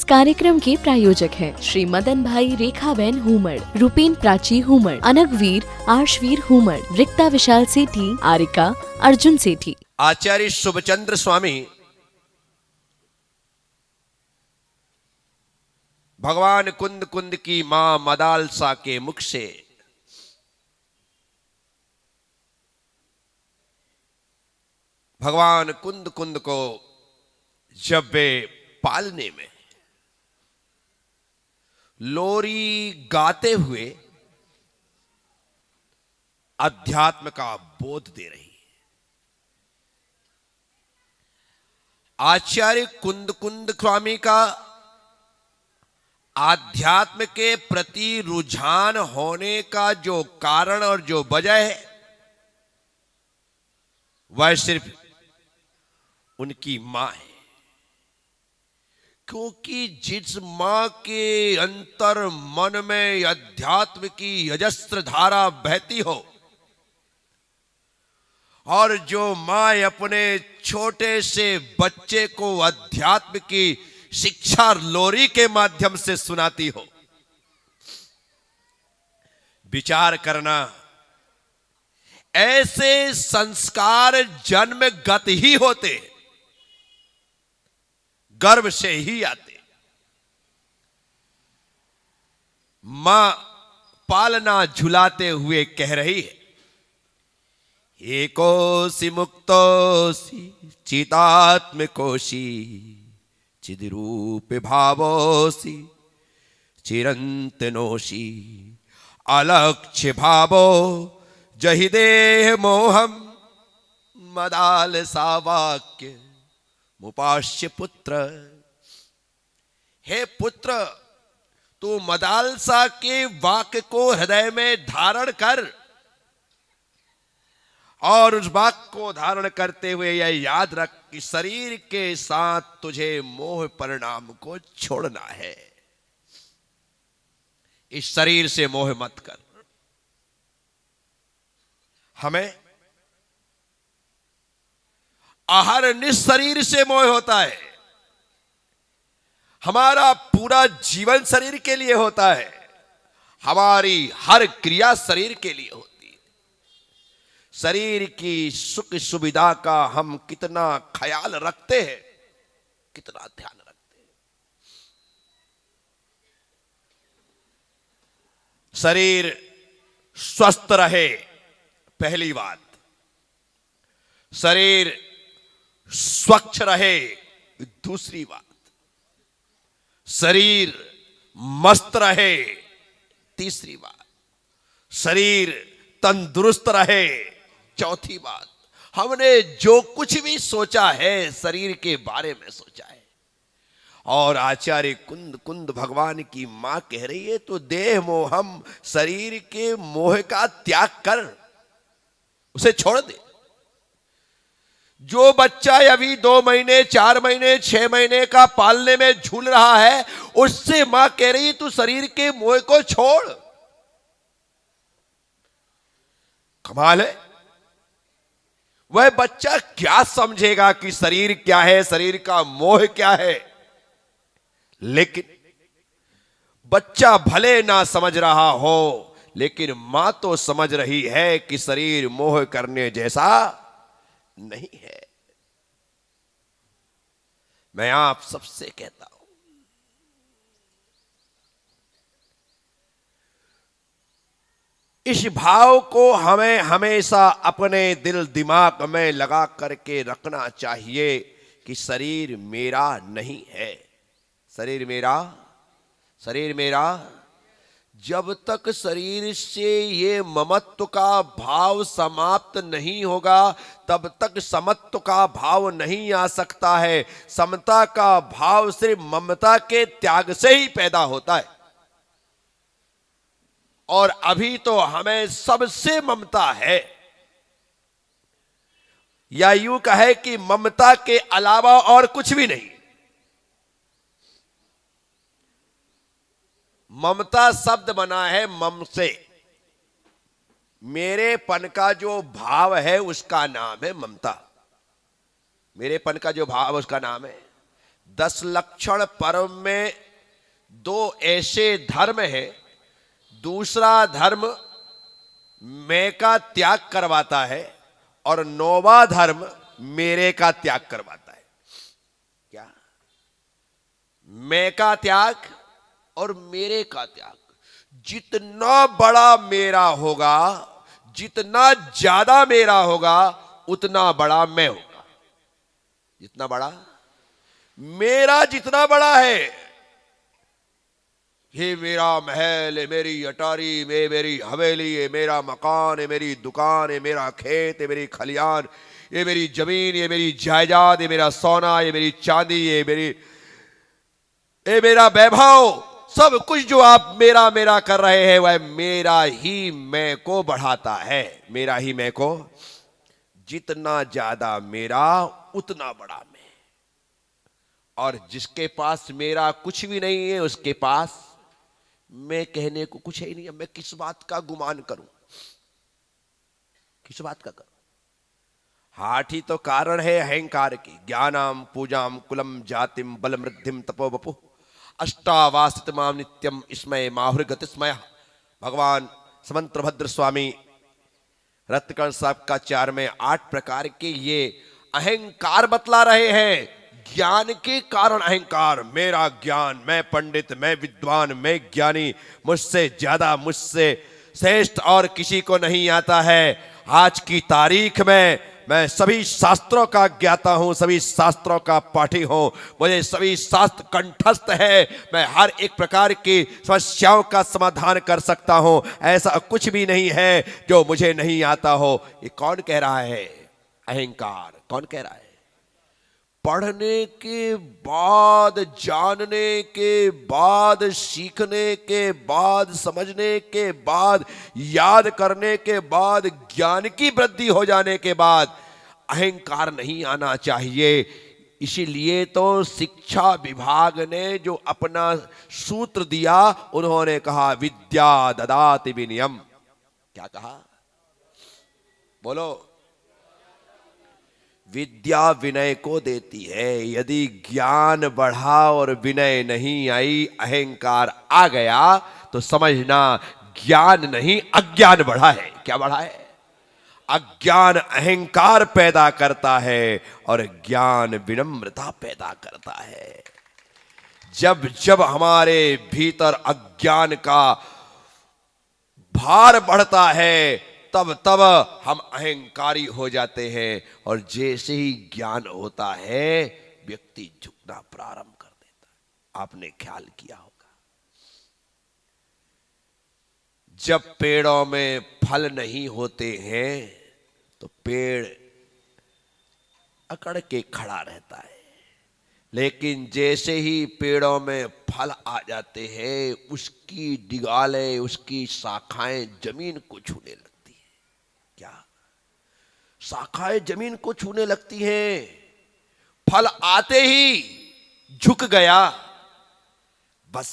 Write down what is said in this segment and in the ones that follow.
कार्यक्रम के प्रायोजक हैं श्री मदन भाई रेखाबेन हुमड़, रूपेन प्राची हुमड़, अनगवीर आर्शवीर हुमड़, रिक्ता विशाल सेठी, आरिका अर्जुन सेठी। आचार्य शुभचंद्र स्वामी भगवान कुंद कुंद की मां मदालसा के मुख से भगवान कुंद कुंद को जब वे पालने में लोरी गाते हुए अध्यात्म का बोध दे रही है। आचार्य कुंद कुंद स्वामी का आध्यात्म के प्रति रुझान होने का जो कारण और जो वजह है वह सिर्फ उनकी मां है, क्योंकि जिस मां के अंतर मन में अध्यात्म की अजस्त्र धारा बहती हो और जो मां अपने छोटे से बच्चे को अध्यात्म की शिक्षा लोरी के माध्यम से सुनाती हो, विचार करना ऐसे संस्कार जन्मगत ही होते, गर्भ से ही आते। मां पालना झुलाते हुए कह रही है, एकोसी मुक्तोसी चितात्मकोशी चिद्रूप भावोसी चिरंतनोशी अलक्ष्य भावो जहि देह मोहम मदालसा वाक्य मुपास्य पुत्र। हे पुत्र, तू मदालसा के वाक्य को हृदय में धारण कर और उस वाक्य को धारण करते हुए यह याद रख कि शरीर के साथ तुझे मोह परिणाम को छोड़ना है। इस शरीर से मोह मत कर। हमें आहर निशरीर से मोह होता है। हमारा पूरा जीवन शरीर के लिए होता है, हमारी हर क्रिया शरीर के लिए होती है। शरीर की सुख सुविधा का हम कितना ख्याल रखते हैं, कितना ध्यान रखते हैं। शरीर स्वस्थ रहे, पहली बात। शरीर स्वच्छ रहे, दूसरी बात। शरीर मस्त रहे, तीसरी बात। शरीर तंदुरुस्त रहे, चौथी बात। हमने जो कुछ भी सोचा है शरीर के बारे में सोचा है। और आचार्य कुंद कुंद भगवान की मां कह रही है, तो देह मोहम, शरीर के मोह का त्याग कर, उसे छोड़ दे। जो बच्चा अभी 2 महीने 4 महीने 6 महीने का पालने में झूल रहा है, उससे मां कह रही है तू शरीर के मोह को छोड़। कमाल है। वह बच्चा क्या समझेगा कि शरीर क्या है, शरीर का मोह क्या है। लेकिन बच्चा भले ना समझ रहा हो, लेकिन मां तो समझ रही है कि शरीर मोह करने जैसा नहीं है। मैं आप सबसे कहता हूं, इस भाव को हमें हमेशा अपने दिल दिमाग में लगा करके रखना चाहिए कि शरीर मेरा नहीं है। शरीर मेरा जब तक शरीर से ये ममत्व का भाव समाप्त नहीं होगा, तब तक समत्व का भाव नहीं आ सकता है। समता का भाव सिर्फ ममता के त्याग से ही पैदा होता है। और अभी तो हमें सबसे ममता है, या यूं कहे कि ममता के अलावा और कुछ भी नहीं। ममता शब्द बना है मम से। मेरेपन का जो भाव है उसका नाम है ममता। मेरेपन का जो भाव उसका नाम है। 10 लक्षण पर्व में 2 ऐसे धर्म है। दूसरा धर्म मैं का त्याग करवाता है और 9वां धर्म मेरे का त्याग करवाता है। क्या? मैं का त्याग और मेरे का त्याग। जितना बड़ा मेरा होगा, जितना ज्यादा मेरा होगा, उतना बड़ा मैं होगा। जितना बड़ा मेरा, जितना बड़ा है, ये मेरा महल, ये मेरी अटारी, ये मेरी हवेली, ये मेरा मकान, ये मेरी दुकान, ये मेरा खेत, ये मेरी खलियान, ये मेरी जमीन, ये मेरी जायदाद, ये मेरा सोना, ये मेरी चांदी, ये मेरा वैभव, सब कुछ जो आप मेरा मेरा कर रहे हैं, वह मेरा ही मैं को बढ़ाता है। मेरा ही मैं को, जितना ज्यादा मेरा उतना बड़ा मैं। और जिसके पास मेरा कुछ भी नहीं है, उसके पास मैं कहने को कुछ है ही नहीं है। मैं किस बात का गुमान करूं? किस बात का करूं? हाथ ही तो कारण है अहंकार की। ज्ञानाम पूजाम कुलम जातिम बल मृद्धिम तपो बपु अष्टावासित माम नित्यम इसमय माहुर गतिस्मय। भगवान समंत्र भद्र स्वामी रत्नकर्ण साहब का 4 में 8 प्रकार के ये अहंकार बतला रहे हैं। ज्ञान के कारण अहंकार, मेरा ज्ञान, मैं पंडित, मैं विद्वान, मैं ज्ञानी, मुझसे ज्यादा, मुझसे श्रेष्ठ और किसी को नहीं आता है। आज की तारीख में मैं सभी शास्त्रों का ज्ञाता हूं, सभी शास्त्रों का पाठी हूं, मुझे सभी शास्त्र कंठस्थ है। मैं हर एक प्रकार की समस्याओं का समाधान कर सकता हूं। ऐसा कुछ भी नहीं है जो मुझे नहीं आता हो। ये कौन कह रहा है? अहंकार। कौन कह रहा है? पढ़ने के बाद, जानने के बाद, सीखने के बाद, समझने के बाद, याद करने के बाद, ज्ञान की वृद्धि हो जाने के बाद अहंकार नहीं आना चाहिए। इसीलिए तो शिक्षा विभाग ने जो अपना सूत्र दिया, उन्होंने कहा विद्या ददाति विनयम। क्या कहा? बोलो। विद्या विनय को देती है। यदि ज्ञान बढ़ा और विनय नहीं आई, अहंकार आ गया, तो समझना ज्ञान नहीं अज्ञान बढ़ा है। क्या बढ़ा है? अज्ञान अहंकार पैदा करता है और ज्ञान विनम्रता पैदा करता है। जब जब हमारे भीतर अज्ञान का भार बढ़ता है, तब तब हम अहंकारी हो जाते हैं। और जैसे ही ज्ञान होता है, व्यक्ति झुकना प्रारंभ कर देता है। आपने ख्याल किया होगा, जब पेड़ों में फल नहीं होते हैं तो पेड़ अकड़ के खड़ा रहता है, लेकिन जैसे ही पेड़ों में फल आ जाते हैं, उसकी डिगालें, उसकी शाखाएं जमीन को छूने लगती। क्या? शाखाएं जमीन को छूने लगती हैं। फल आते ही झुक गया। बस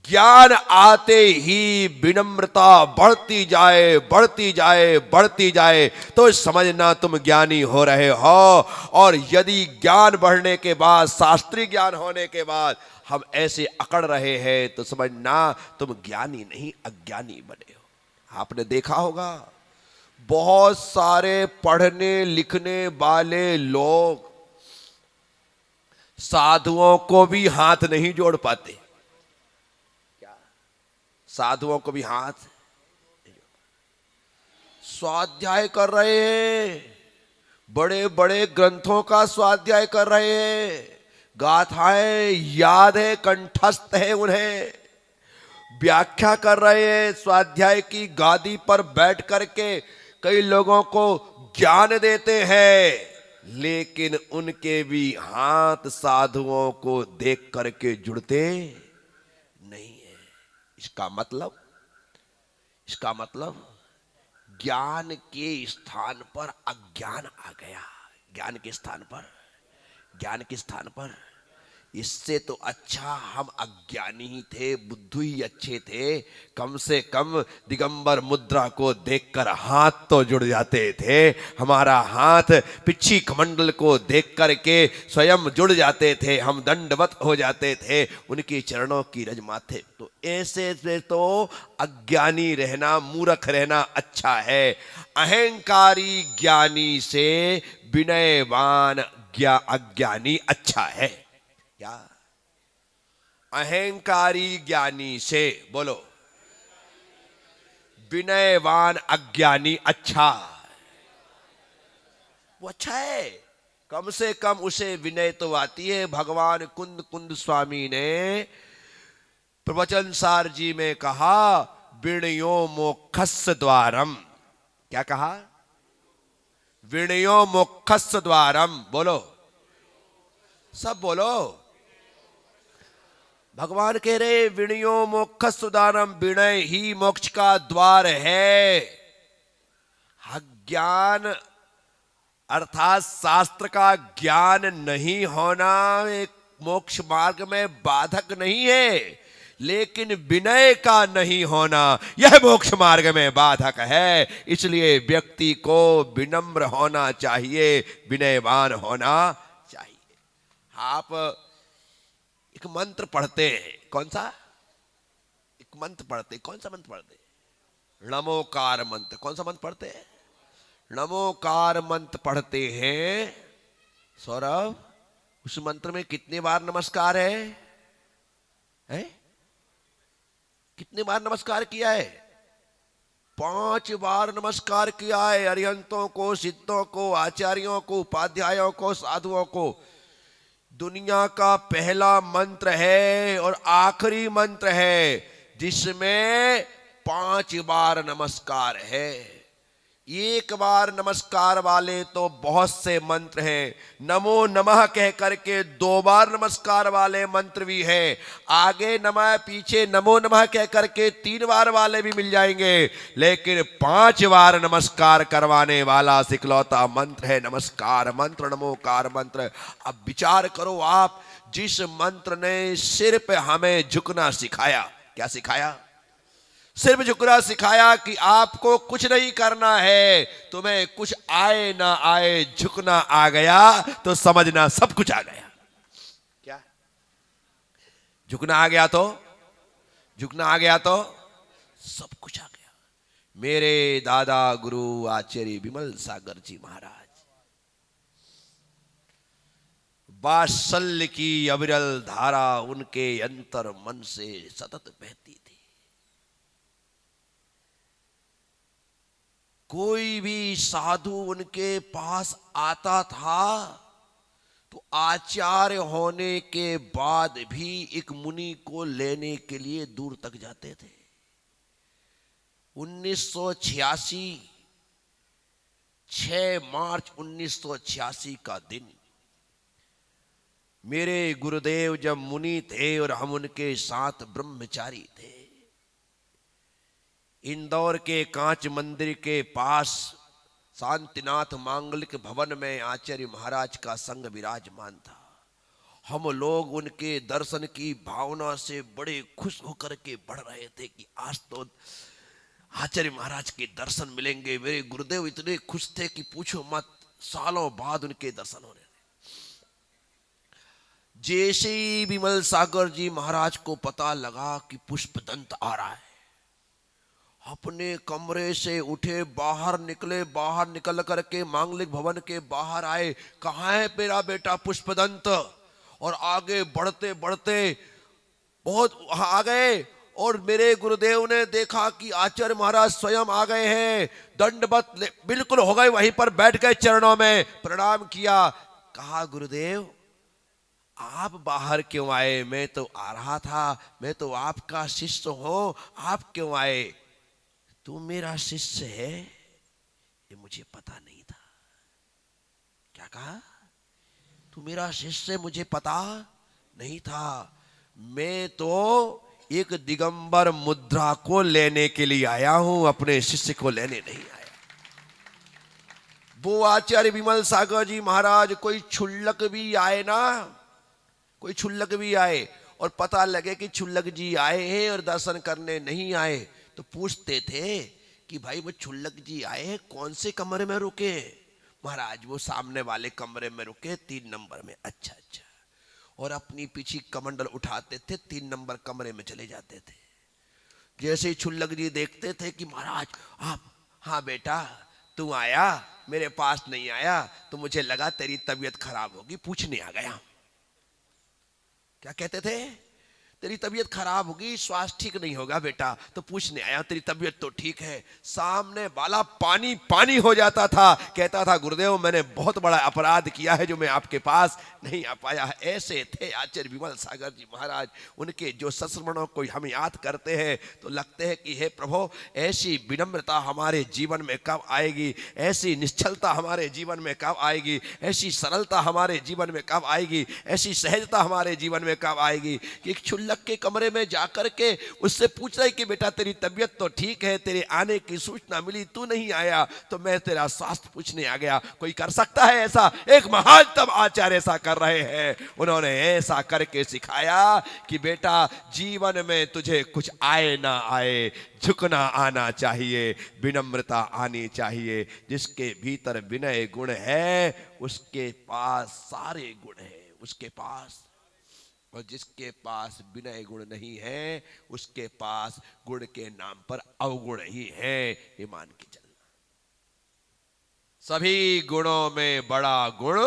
ज्ञान आते ही विनम्रता बढ़ती जाए, बढ़ती जाए, बढ़ती जाए, तो समझना तुम ज्ञानी हो रहे हो। और यदि ज्ञान बढ़ने के बाद, शास्त्रीय ज्ञान होने के बाद हम ऐसे अकड़ रहे हैं, तो समझना तुम ज्ञानी नहीं अज्ञानी बने हो। आपने देखा होगा, बहुत सारे पढ़ने लिखने वाले लोग साधुओं को भी हाथ नहीं जोड़ पाते। क्या? साधुओं को भी हाथ नहीं जोड़ पाते। स्वाध्याय कर रहे हैं, बड़े बड़े ग्रंथों का स्वाध्याय कर रहे हैं, गाथाएं याद है, कंठस्थ है उन्हें, व्याख्या कर रहे हैं, स्वाध्याय की गादी पर बैठ करके कई लोगों को ज्ञान देते हैं, लेकिन उनके भी हाथ साधुओं को देख करके जुड़ते नहीं है। इसका मतलब ज्ञान के स्थान पर अज्ञान आ गया। ज्ञान के स्थान पर इससे तो अच्छा हम अज्ञानी ही थे, बुद्धू ही अच्छे थे। कम से कम दिगंबर मुद्रा को देखकर हाथ तो जुड़ जाते थे। हमारा हाथ पिच्छी कमंडल को देख करके स्वयं जुड़ जाते थे, हम दंडवत हो जाते थे उनकी चरणों की रज माथे। तो ऐसे से तो अज्ञानी रहना, मूर्ख रहना अच्छा है। अहंकारी ज्ञानी से विनयवान अज्ञानी अच्छा है। क्या? अहंकारी ज्ञानी से, बोलो, विनयवान अज्ञानी अच्छा। वो अच्छा है, कम से कम उसे विनय तो आती है। भगवान कुंद कुंद स्वामी ने प्रवचन सार जी में कहा, विनयो मोक्षस्य द्वारम। क्या कहा? विनयो मोक्षस्य द्वारम। बोलो, सब बोलो। भगवान कह रहे विनयो मोक्षस्य द्वारम, विनय ही मोक्ष का द्वार है। अज्ञान अर्थात शास्त्र का ज्ञान नहीं होना एक मोक्ष मार्ग में बाधक नहीं है, लेकिन विनय का नहीं होना यह मोक्ष मार्ग में बाधक है। इसलिए व्यक्ति को विनम्र होना चाहिए, विनयवान होना चाहिए। आप एक मंत्र पढ़ते हैं, कौन सा? एक मंत्र पढ़ते, कौन सा मंत्र पढ़ते? नमोकार मंत्र। कौन सा मंत्र पढ़ते हैं? नमोकार मंत्र पढ़ते हैं। सौरभ, उस मंत्र में कितने बार नमस्कार है? कितने बार नमस्कार किया है? 5 बार नमस्कार किया है। अरिहंतों को, सिद्धों को, आचार्यों को, उपाध्यायों को, साधुओं को। दुनिया का पहला मंत्र है और आखिरी मंत्र है जिसमें 5 बार नमस्कार है। 1 बार नमस्कार वाले तो बहुत से मंत्र हैं। नमो नमः कह करके 2 बार नमस्कार वाले मंत्र भी हैं। आगे नमः, पीछे नमो नमः कह करके 3 बार वाले भी मिल जाएंगे, लेकिन 5 बार नमस्कार करवाने वाला सिकलौता मंत्र है नमस्कार मंत्र, नमोकार मंत्र। अब विचार करो आप, जिस मंत्र ने सिर्फ हमें झुकना सिखाया। क्या सिखाया? सिर्फ झुकना सिखाया कि आपको कुछ नहीं करना है, तुम्हें कुछ आए ना आए, झुकना आ गया तो समझना सब कुछ आ गया। क्या? झुकना आ गया तो, झुकना आ गया तो सब कुछ आ गया। मेरे दादा गुरु आचार्य विमल सागर जी महाराज, वात्सल्य की अविरल धारा उनके अंतर मन से सतत बहती थी। कोई भी साधु उनके पास आता था तो आचार्य होने के बाद भी एक मुनि को लेने के लिए दूर तक जाते थे। 1986 6 मार्च 1986 का दिन, मेरे गुरुदेव जब मुनि थे और हम उनके साथ ब्रह्मचारी थे, इंदौर के कांच मंदिर के पास शांतिनाथ मांगलिक भवन में आचार्य महाराज का संग विराजमान था। हम लोग उनके दर्शन की भावना से बड़े खुश होकर के बढ़ रहे थे कि आज तो आचार्य महाराज के दर्शन मिलेंगे। मेरे गुरुदेव इतने खुश थे कि पूछो मत, सालों बाद उनके दर्शन हो रहे थे। जैसे ही विमल सागर जी महाराज को पता लगा कि पुष्पदंत आ रहा है, अपने कमरे से उठे, बाहर निकले, बाहर निकल करके मांगलिक भवन के बाहर आए। कहाँ है मेरा बेटा पुष्पदंत? और आगे बढ़ते बढ़ते बहुत आ गए और मेरे गुरुदेव ने देखा कि आचार्य महाराज स्वयं आ गए हैं। दंडवत बिल्कुल हो गए, वहीं पर बैठ गए, चरणों में प्रणाम किया। कहा, गुरुदेव आप बाहर क्यों आए? मैं तो आ रहा था, मैं तो आपका शिष्य हूं, आप क्यों आए? तू मेरा शिष्य है, ये मुझे पता नहीं था। क्या कहा? तू मेरा शिष्य, मुझे पता नहीं था। मैं तो एक दिगंबर मुद्रा को लेने के लिए आया हूं, अपने शिष्य को लेने नहीं आया। वो आचार्य विमल सागर जी महाराज कोई क्षुल्लक भी आए ना, कोई क्षुल्लक भी आए और पता लगे कि क्षुल्लक जी आए हैं और दर्शन करने नहीं आए, तो पूछते थे कि भाई वो क्षुल्लक जी आए हैं, कौन से कमरे में रुके? महाराज वो सामने वाले कमरे में रुके 3 नंबर में। अच्छा अच्छा। और अपनी पीछे कमंडल उठाते थे, 3 नंबर कमरे में चले जाते थे। जैसे ही क्षुल्लक जी देखते थे कि महाराज आप, हाँ बेटा तू आया, मेरे पास नहीं आया तो मुझे लगा तेरी तबीयत खराब होगी, पूछने आ गया। क्या कहते थे? तेरी तबीयत खराब होगी, स्वास्थ्य ठीक नहीं होगा बेटा, तो पूछने आया। तेरी तबीयत तो ठीक है। सामने वाला पानी पानी हो जाता था, कहता था गुरुदेव मैंने बहुत बड़ा अपराध किया है जो मैं आपके पास नहीं आ पाया। ऐसे थे आचार्य विमल सागर जी महाराज। उनके जो संस्मरणों को हम याद करते हैं तो लगते हैं कि हे प्रभु, ऐसी विनम्रता हमारे जीवन में कब आएगी, ऐसी निश्चलता हमारे जीवन में कब आएगी, ऐसी सरलता हमारे जीवन में कब आएगी, ऐसी सहजता हमारे जीवन में कब आएगी कि क्षुल्लक के कमरे में जाकर के उससे पूछ रहे कि बेटा तेरी तबीयत तो ठीक है, तेरे आने की सूचना मिली, तू नहीं आया तो मैं तेरा स्वास्थ्य पूछने आ गया। कोई कर सकता है ऐसा? एक महानतम आचार्य ऐसा कर रहे हैं। उन्होंने ऐसा करके सिखाया कि बेटा जीवन में तुझे कुछ आए ना आए, झुकना आना चाहिए, विनम्रता आनी चाहिए। जिसके भीतर विनय गुण है उसके पास सारे गुण है उसके पास, और जिसके पास विनय गुण नहीं है उसके पास गुण के नाम पर अवगुण ही है। ये मान के चलना। सभी गुणों में बड़ा गुण,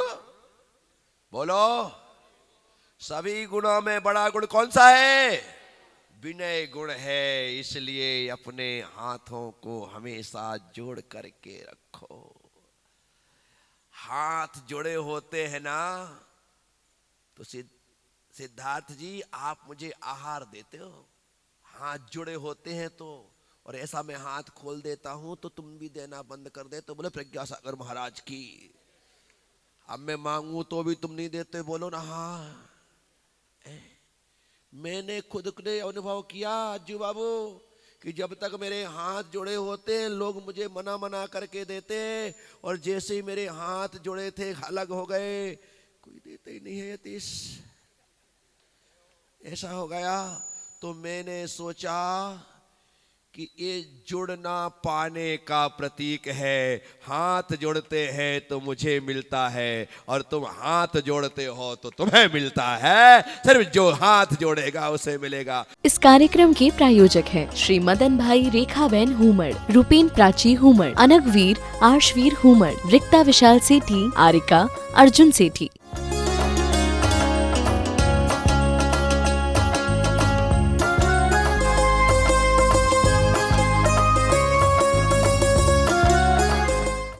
बोलो सभी गुणों में बड़ा गुण कौन सा है? विनय गुण है। इसलिए अपने हाथों को हमेशा जोड़ करके रखो। हाथ जुड़े होते हैं ना तो सिद्धार्थ जी आप मुझे आहार देते हो, हाथ जुड़े होते हैं तो, और ऐसा मैं हाथ खोल देता हूं तो तुम भी देना बंद कर दे। तो बोले प्रज्ञासागर महाराज की, अब मैं मांगू तो भी तुम नहीं देते, बोलो ना हाँ। मैंने खुद ने अनुभव किया अज्जू बाबू कि जब तक मेरे हाथ जुड़े होते हैं लोग मुझे मना मना करके देते, और जैसे ही मेरे हाथ जुड़े थे अलग हो गए, कोई देते ही नहीं है यतीश, ऐसा हो गया। तो मैंने सोचा कि ये जुड़ना पाने का प्रतीक है। हाथ जोड़ते हैं तो मुझे मिलता है, और तुम हाथ जोड़ते हो तो तुम्हें मिलता है। सिर्फ जो हाथ जोड़ेगा उसे मिलेगा। इस कार्यक्रम के प्रायोजक हैं श्री मदन भाई रेखाबेन हुमड़, रूपेन प्राची हुमड़, अनगवीर आर्शवीर हुमड़, रिक्ता विशाल सेठी, आरिका अर्जुन सेठी।